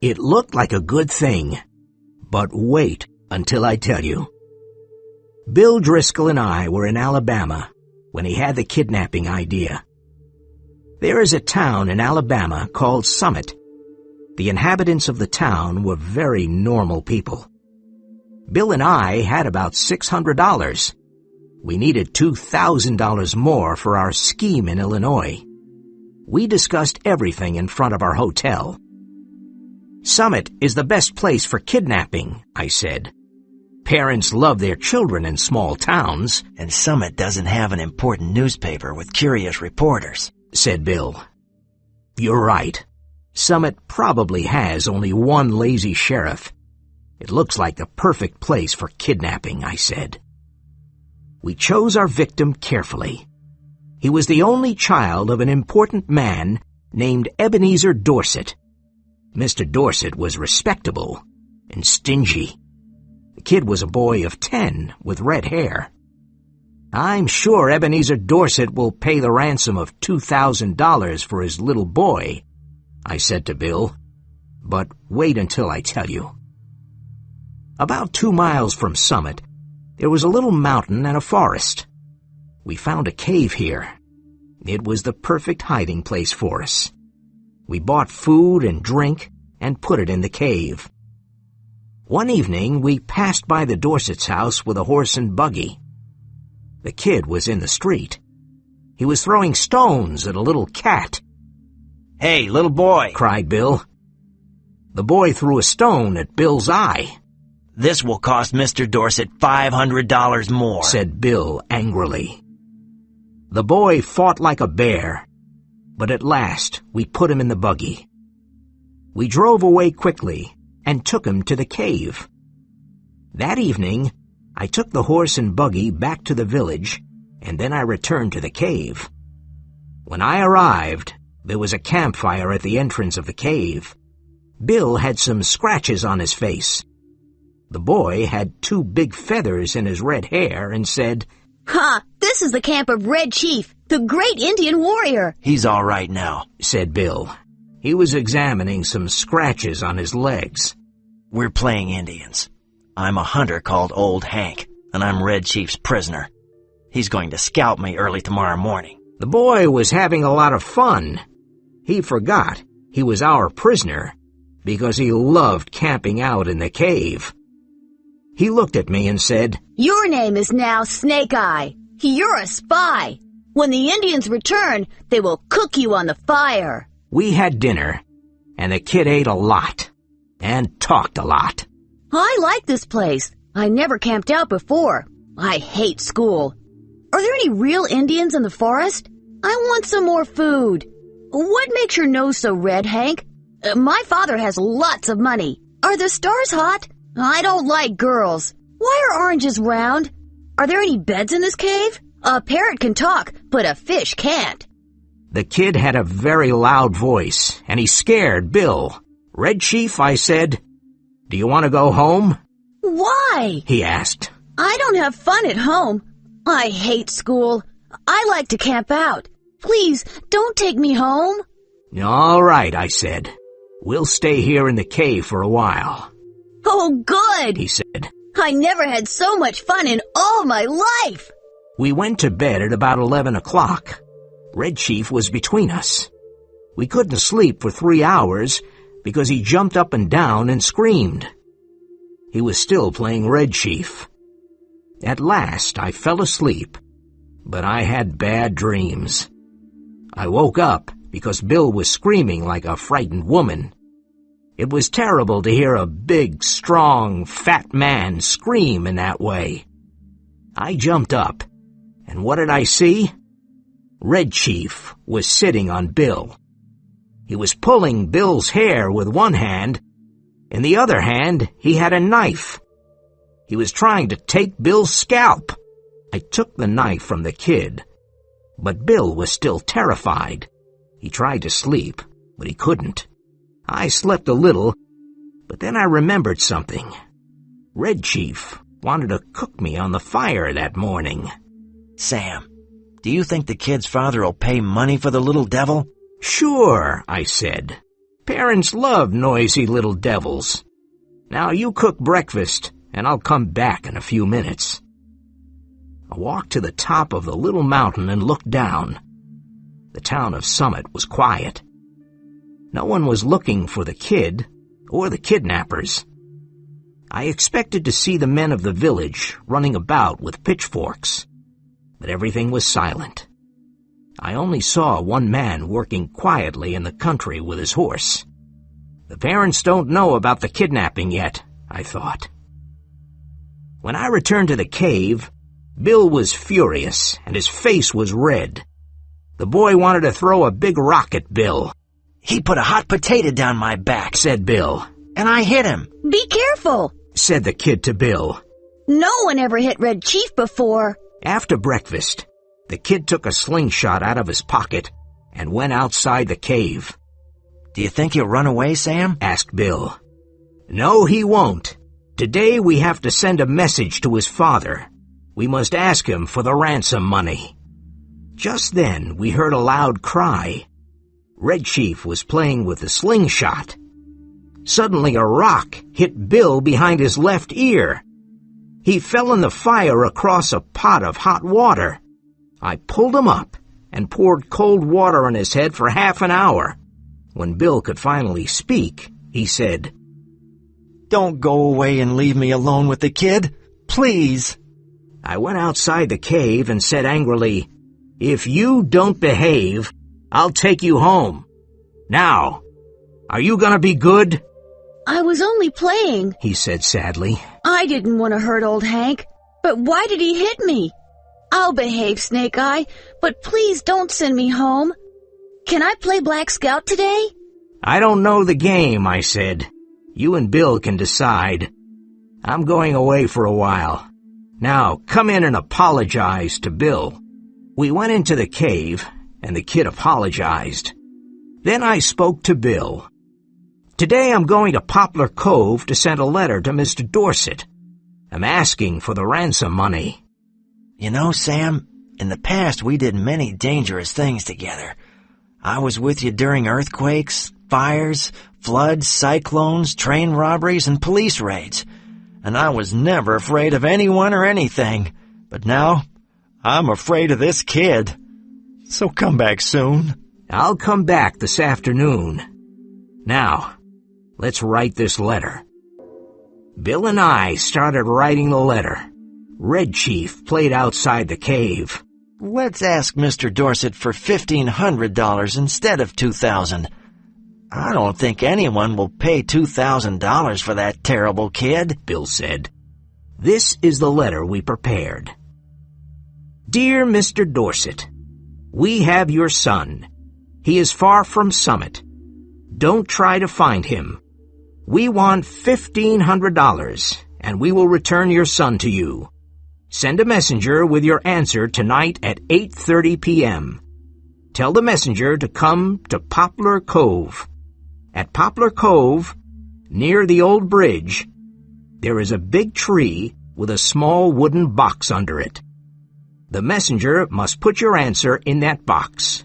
It looked like a good thing, but wait until I tell you. Bill Driscoll and I were in Alabama when he had the kidnapping idea. There is a town in Alabama called Summit. The inhabitants of the town were very normal people. Bill and I had about $600. We needed $2,000 more for our scheme in Illinois. We discussed everything in front of our hotel. Summit is the best place for kidnapping, I said. Parents love their children in small towns. And Summit doesn't have an important newspaper with curious reporters, said Bill. You're right. Summit probably has only one lazy sheriff. It looks like the perfect place for kidnapping, I said. We chose our victim carefully. He was the only child of an important man named Ebenezer Dorset. Mr. Dorset was respectable and stingy. The kid was a boy of 10 with red hair. I'm sure Ebenezer Dorset will pay the ransom of $2,000 for his little boy, I said to Bill, but wait until I tell you. About 2 miles from Summit, there was a little mountain and a forest. We found a cave here. It was the perfect hiding place for us. We bought food and drink and put it in the cave. One evening, we passed by the Dorset's house with a horse and buggy. The kid was in the street. He was throwing stones at a little cat. "Hey, little boy!" cried Bill. The boy threw a stone at Bill's eye. "This will cost Mr. Dorset $500 more," said Bill angrily. The boy fought like a bear, but at last we put him in the buggy. We drove away quickly and took him to the cave. That evening, I took the horse and buggy back to the village, and then I returned to the cave. When I arrived, there was a campfire at the entrance of the cave. Bill had some scratches on his face. The boy had 2 big feathers in his red hair and said, "Ha! This is the camp of Red Chief, the great Indian warrior." "He's all right now," said Bill. He was examining some scratches on his legs. "We're playing Indians. I'm a hunter called Old Hank, and I'm Red Chief's prisoner. He's going to scalp me early tomorrow morning." The boy was having a lot of fun. He forgot he was our prisoner because he loved camping out in the cave. He looked at me and said, "Your name is now Snake Eye. You're a spy. When the Indians return, they will cook you on the fire." We had dinner, and the kid ate a lot and talked a lot. "I like this place. I never camped out before. I hate school. Are there any real Indians in the forest? I want some more food. What makes your nose so red, Hank? My father has lots of money. Are the stars hot? I don't like girls. Why are oranges round? Are there any beds in this cave? A parrot can talk, but a fish can't." The kid had a very loud voice, and he scared Bill. "Red Chief," I said, "do you want to go home?" "Why?" he asked. "I don't have fun at home. I hate school. I like to camp out. Please, don't take me home." "All right," I said. "We'll stay here in the cave for a while." "Oh, good," he said. "I never had so much fun in all my life." We went to bed at about 11 o'clock. Red Chief was between us. We couldn't sleep for 3 hours because he jumped up and down and screamed. He was still playing Red Chief. At last, I fell asleep, but I had bad dreams. I woke up because Bill was screaming like a frightened woman. It was terrible to hear a big, strong, fat man scream in that way. I jumped up, and what did I see? Red Chief was sitting on Bill. He was pulling Bill's hair with one hand. In the other hand, he had a knife. He was trying to take Bill's scalp. I took the knife from the kid, but Bill was still terrified. He tried to sleep, but he couldn't. I slept a little, but then I remembered something. Red Chief wanted to cook me on the fire that morning. "Sam, do you think the kid's father will pay money for the little devil?" "Sure," I said. Parents love noisy little devils. Now you cook breakfast, and I'll come back in a few minutes. I walked to the top of the little mountain and looked down. The town of Summit was quiet. No one was looking for the kid or the kidnappers. I expected to see the men of the village running about with pitchforks, but everything was silent. I only saw one man working quietly in the country with his horse. The parents don't know about the kidnapping yet, I thought. When I returned to the cave, Bill was furious and his face was red. The boy wanted to throw a big rock at Bill. "He put a hot potato down my back," said Bill, "and I hit him." Be careful, said the kid to Bill. No one ever hit Red Chief before. After breakfast, the kid took a slingshot out of his pocket and went outside the cave. "Do you think he'll run away, Sam?" asked Bill. No, he won't. Today we have to send a message to his father. We must ask him for the ransom money. Just then we heard a loud cry. Red Chief was playing with the slingshot. Suddenly a rock hit Bill behind his left ear. He fell in the fire across a pot of hot water. I pulled him up and poured cold water on his head for half an hour. When Bill could finally speak, he said, "Don't go away and leave me alone with the kid, please." I went outside the cave and said angrily, "If you don't behave, I'll take you home. Now, are you gonna be good?" I was only playing, he said sadly. I didn't want to hurt old Hank, but why did he hit me? I'll behave, Snake Eye, but please don't send me home. Can I play Black Scout today? I don't know the game, I said. You and Bill can decide. I'm going away for a while. Now, come in and apologize to Bill. We went into the cave, and the kid apologized. Then I spoke to Bill. Today I'm going to Poplar Cove to send a letter to Mr. Dorset. I'm asking for the ransom money. "You know, Sam, in the past we did many dangerous things together. I was with you during earthquakes, fires, floods, cyclones, train robberies, and police raids. And I was never afraid of anyone or anything. But now, I'm afraid of this kid. So come back soon." I'll come back this afternoon. Now, let's write this letter. Bill and I started writing the letter. Red Chief played outside the cave. "Let's ask Mr. Dorset for $1,500 instead of $2,000. I don't think anyone will pay $2,000 for that terrible kid," Bill said. This is the letter we prepared. Dear Mr. Dorset, we have your son. He is far from Summit. Don't try to find him. We want $1,500, and we will return your son to you. Send a messenger with your answer tonight at 8:30 p.m. Tell the messenger to come to Poplar Cove. At Poplar Cove, near the old bridge, there is a big tree with a small wooden box under it. The messenger must put your answer in that box.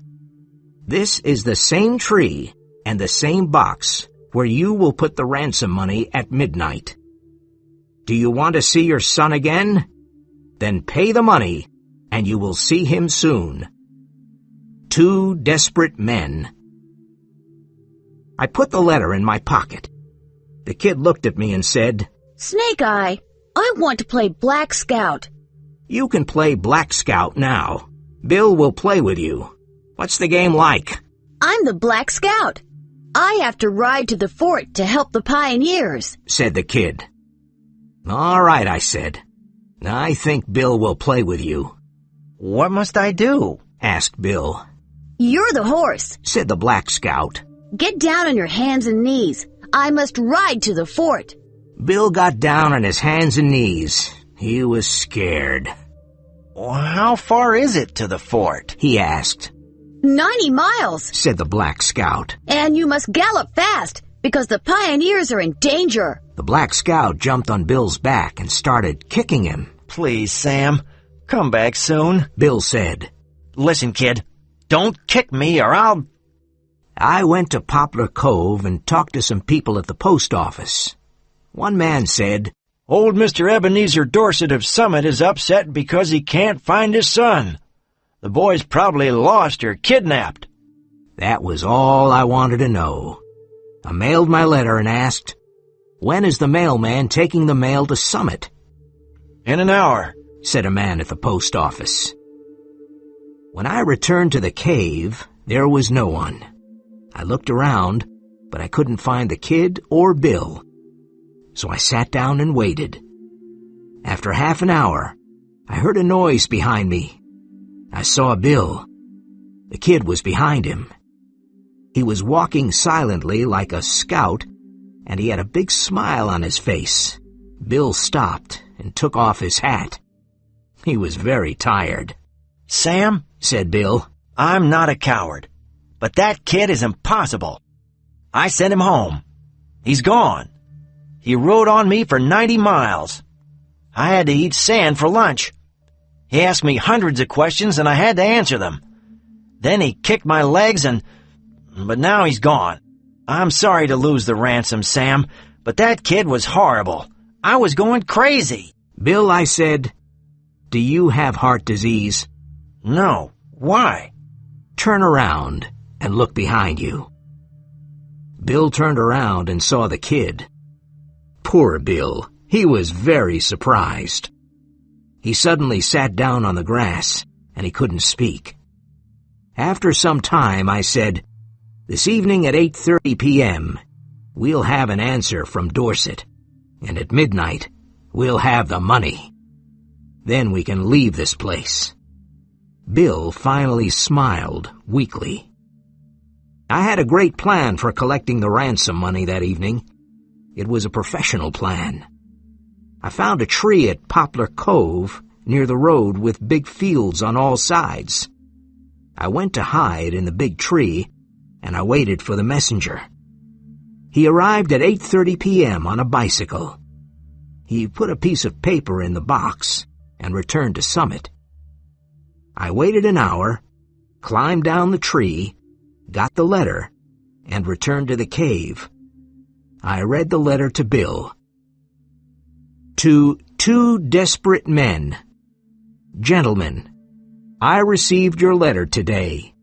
This is the same tree and the same box where you will put the ransom money at midnight. Do you want to see your son again? Then pay the money, and you will see him soon. Two desperate men. I put the letter in my pocket. The kid looked at me and said, Snake Eye, I want to play Black Scout. You can play Black Scout now. Bill will play with you. What's the game like? I'm the Black Scout. I have to ride to the fort to help the pioneers, said the kid. All right, I said. I think Bill will play with you. "What must I do?" asked Bill. You're the horse, said the Black Scout. Get down on your hands and knees. I must ride to the fort. Bill got down on his hands and knees. He was scared. "How far is it to the fort?" he asked. 90 miles, said the Black Scout. And you must gallop fast, because the pioneers are in danger. The Black Scout jumped on Bill's back and started kicking him. "Please, Sam, come back soon," Bill said. "Listen, kid, don't kick me or I'll..." I went to Poplar Cove and talked to some people at the post office. One man said, "Old Mr. Ebenezer Dorset of Summit is upset because he can't find his son. The boy's probably lost or kidnapped." That was all I wanted to know. I mailed my letter and asked, "When is the mailman taking the mail to Summit?" "In an hour," said a man at the post office. When I returned to the cave, there was no one. I looked around, but I couldn't find the kid or Bill. So I sat down and waited. After half an hour, I heard a noise behind me. I saw Bill. The kid was behind him. He was walking silently like a scout, and he had a big smile on his face. Bill stopped and took off his hat. He was very tired. "Sam," said Bill, "I'm not a coward, but that kid is impossible. I sent him home. He's gone. He rode on me for 90 miles. I had to eat sand for lunch. He asked me hundreds of questions and I had to answer them. Then he kicked my legs but now he's gone. I'm sorry to lose the ransom, Sam, but that kid was horrible. I was going crazy." "Bill," I said, "do you have heart disease?" "No. Why?" "Turn around and look behind you." Bill turned around and saw the kid. Poor Bill. He was very surprised. He suddenly sat down on the grass, and he couldn't speak. After some time, I said, "This evening at 8:30 p.m., we'll have an answer from Dorset, and at midnight, we'll have the money. Then we can leave this place." Bill finally smiled weakly. I had a great plan for collecting the ransom money that evening. It was a professional plan. I found a tree at Poplar Cove near the road with big fields on all sides. I went to hide in the big tree, and I waited for the messenger. He arrived at 8:30 p.m. on a bicycle. He put a piece of paper in the box and returned to Summit. I waited an hour, climbed down the tree, got the letter, and returned to the cave. I read the letter to Bill. To 2 desperate men. Gentlemen, I received your letter today.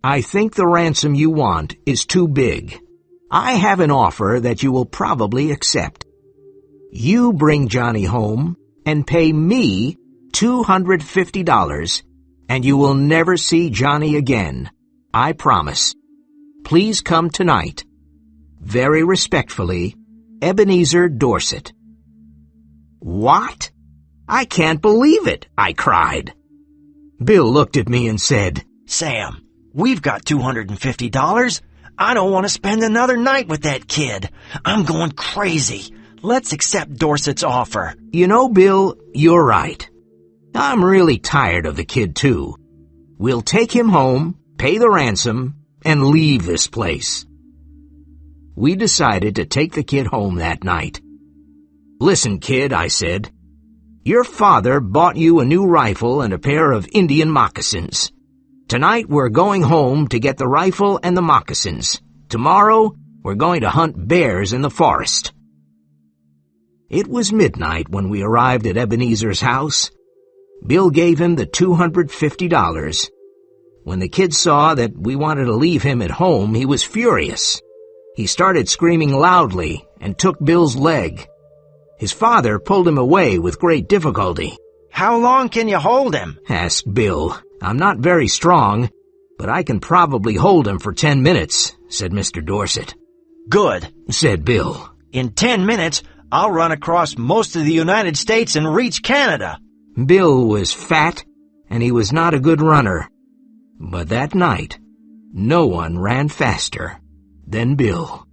I think the ransom you want is too big. I have an offer that you will probably accept. You bring Johnny home and pay me $250, and you will never see Johnny again. I promise. Please come tonight. Very respectfully, Ebenezer Dorset. What? I can't believe it, I cried. Bill looked at me and said, "Sam, we've got $250. I don't want to spend another night with that kid. I'm going crazy. Let's accept Dorset's offer." You know, Bill, you're right. I'm really tired of the kid, too. We'll take him home, pay the ransom, and leave this place. We decided to take the kid home that night. "Listen, kid," I said. "Your father bought you a new rifle and a pair of Indian moccasins. Tonight we're going home to get the rifle and the moccasins. Tomorrow we're going to hunt bears in the forest." It was midnight when we arrived at Ebenezer's house. Bill gave him the $250. When the kid saw that we wanted to leave him at home, he was furious. He started screaming loudly and took Bill's leg. His father pulled him away with great difficulty. "How long can you hold him?" asked Bill. "I'm not very strong, but I can probably hold him for 10 minutes, said Mr. Dorset. "Good," said Bill. "In 10 minutes, I'll run across most of the United States and reach Canada." Bill was fat, and he was not a good runner. But that night, no one ran faster than Bill.